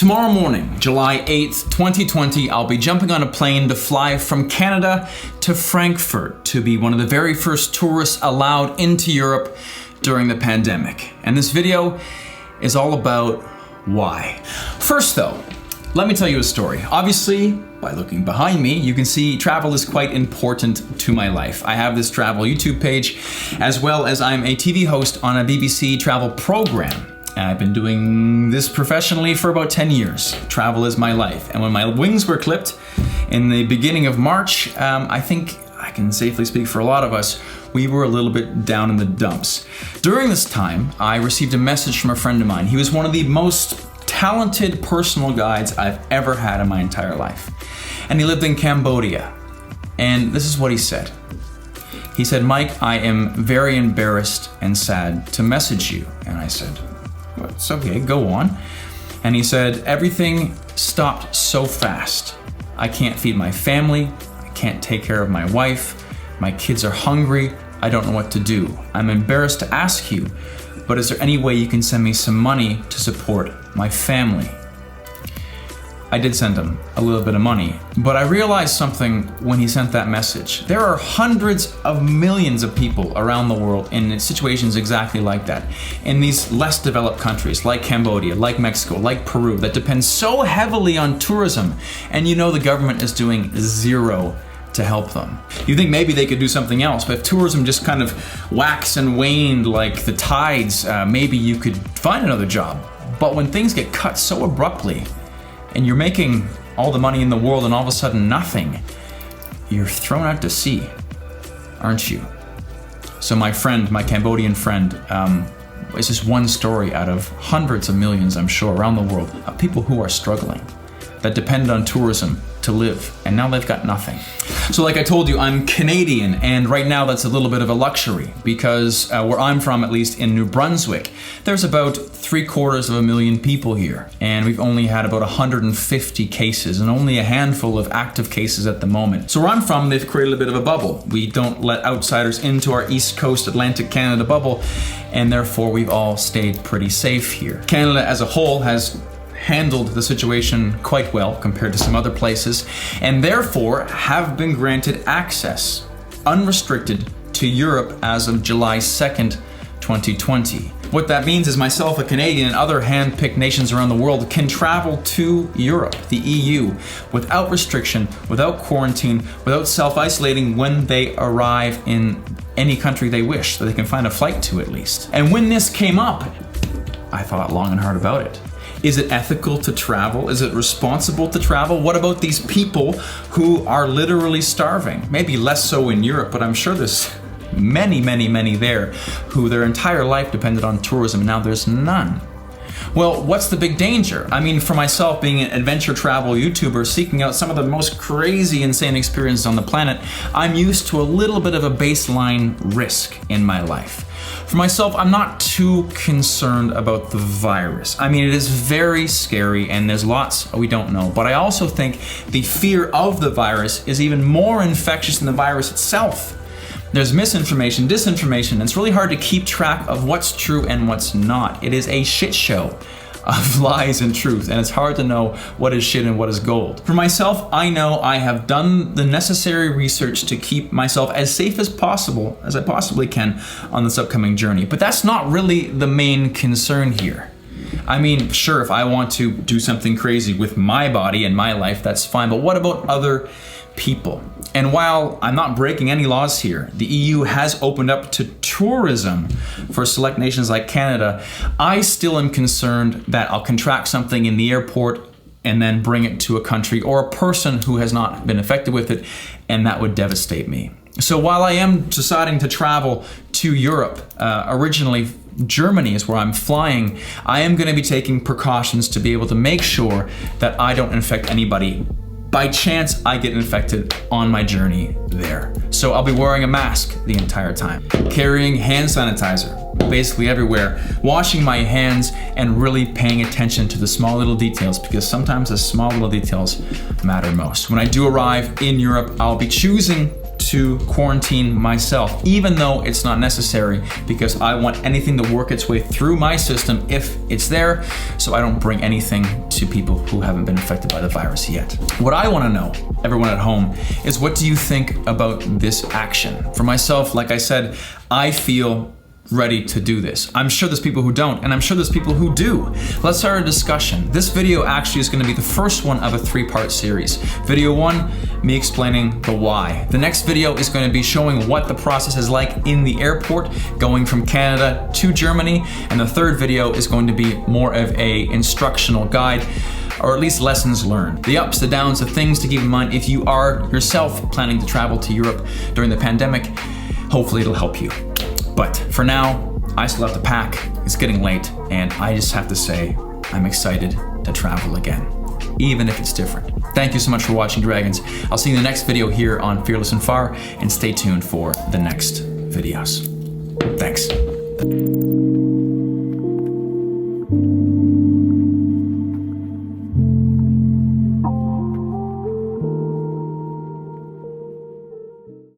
Tomorrow morning, July 8th, 2020, I'll be jumping on a plane to fly from Canada to Frankfurt to be one of the very first tourists allowed into Europe during the pandemic. And this video is all about why. First though, let me tell you a story. Obviously, by looking behind me, you can see travel is quite important to my life. I have this travel YouTube page, as well as I'm a TV host on a BBC travel program. And I've been doing this professionally for about 10 years. Travel is my life. And when my wings were clipped in the beginning of March, I think I can safely speak for a lot of us, we were a little bit down in the dumps. During this time, I received a message from a friend of mine. He was one of the most talented personal guides I've ever had in my entire life. And he lived in Cambodia. And this is what he said. He said, "Mike, I am very embarrassed and sad to message you." And I said, "Well, it's okay, go on." And he said, "Everything stopped so fast. I can't feed my family. I can't take care of my wife. My kids are hungry. I don't know what to do. I'm embarrassed to ask you, but is there any way you can send me some money to support my family?" I did send him a little bit of money, but I realized something when he sent that message. There are hundreds of millions of people around the world in situations exactly like that. In these less developed countries like Cambodia, like Mexico, like Peru, that depend so heavily on tourism, and you know the government is doing zero to help them. You think maybe they could do something else, but if tourism just kind of waxed and waned like the tides, maybe you could find another job. But when things get cut so abruptly, and you're making all the money in the world and all of a sudden nothing, you're thrown out to sea, aren't you? So my friend, my Cambodian friend, is just one story out of hundreds of millions, I'm sure, around the world, of people who are struggling, that depend on tourism to live, and now they've got nothing. So like I told you, I'm Canadian, and right now that's a little bit of a luxury, because where I'm from, at least in New Brunswick, there's about 750,000 people here, and we've only had about 150 cases, and only a handful of active cases at the moment. So where I'm from, they've created a bit of a bubble. We don't let outsiders into our East Coast Atlantic Canada bubble, and therefore we've all stayed pretty safe here. Canada as a whole has handled the situation quite well compared to some other places, and therefore have been granted access, unrestricted, to Europe as of July 2nd, 2020. What that means is myself, a Canadian, and other hand-picked nations around the world can travel to Europe, the EU, without restriction, without quarantine, without self-isolating when they arrive in any country they wish, so they can find a flight to at least. And when this came up, I thought long and hard about it. Is it ethical to travel? Is it responsible to travel? What about these people who are literally starving? Maybe less so in Europe, but I'm sure there's many there who their entire life depended on tourism, and now there's none. Well, what's the big danger? I mean, for myself, being an adventure travel YouTuber, seeking out some of the most crazy, insane experiences on the planet, I'm used to a little bit of a baseline risk in my life. For myself, I'm not too concerned about the virus. I mean, it is very scary and there's lots we don't know, but I also think the fear of the virus is even more infectious than the virus itself. There's misinformation, disinformation, and it's really hard to keep track of what's true and what's not. It is a shit show of lies and truth, and it's hard to know what is shit and what is gold. For myself, I know I have done the necessary research to keep myself as safe as possible, as I possibly can, on this upcoming journey. But that's not really the main concern here. I mean, sure, if I want to do something crazy with my body and my life, that's fine, but what about other people? And while I'm not breaking any laws here, the EU has opened up to tourism for select nations like Canada, I still am concerned that I'll contract something in the airport and then bring it to a country or a person who has not been affected with it, and that would devastate me. So while I am deciding to travel to Europe, originally Germany is where I'm flying, I am going to be taking precautions to be able to make sure that I don't infect anybody by chance I get infected on my journey there. So I'll be wearing a mask the entire time, carrying hand sanitizer basically everywhere, washing my hands, and really paying attention to the small little details, because sometimes the small little details matter most. When I do arrive in Europe, I'll be choosing to to quarantine myself, even though it's not necessary, because I want anything to work its way through my system if it's there, so I don't bring anything to people who haven't been affected by the virus yet. What I want to know, everyone at home, is what do you think about this action? For myself, like I said, I feel ready to do this. I'm sure there's people who don't, and I'm sure there's people who do. Let's start a discussion. This video actually is going to be the first one of a 3-part series. Video 1, me explaining the why. The next video is going to be showing what the process is like in the airport, going from Canada to Germany, and the third video is going to be more of a instructional guide, or at least lessons learned. The ups, the downs, the things to keep in mind if you are yourself planning to travel to Europe during the pandemic. Hopefully it'll help you. But for now, I still have to pack. It's getting late, and I just have to say, I'm excited to travel again, even if it's different. Thank you so much for watching, Dragons. I'll see you in the next video here on Fearless and Far, and stay tuned for the next videos. Thanks.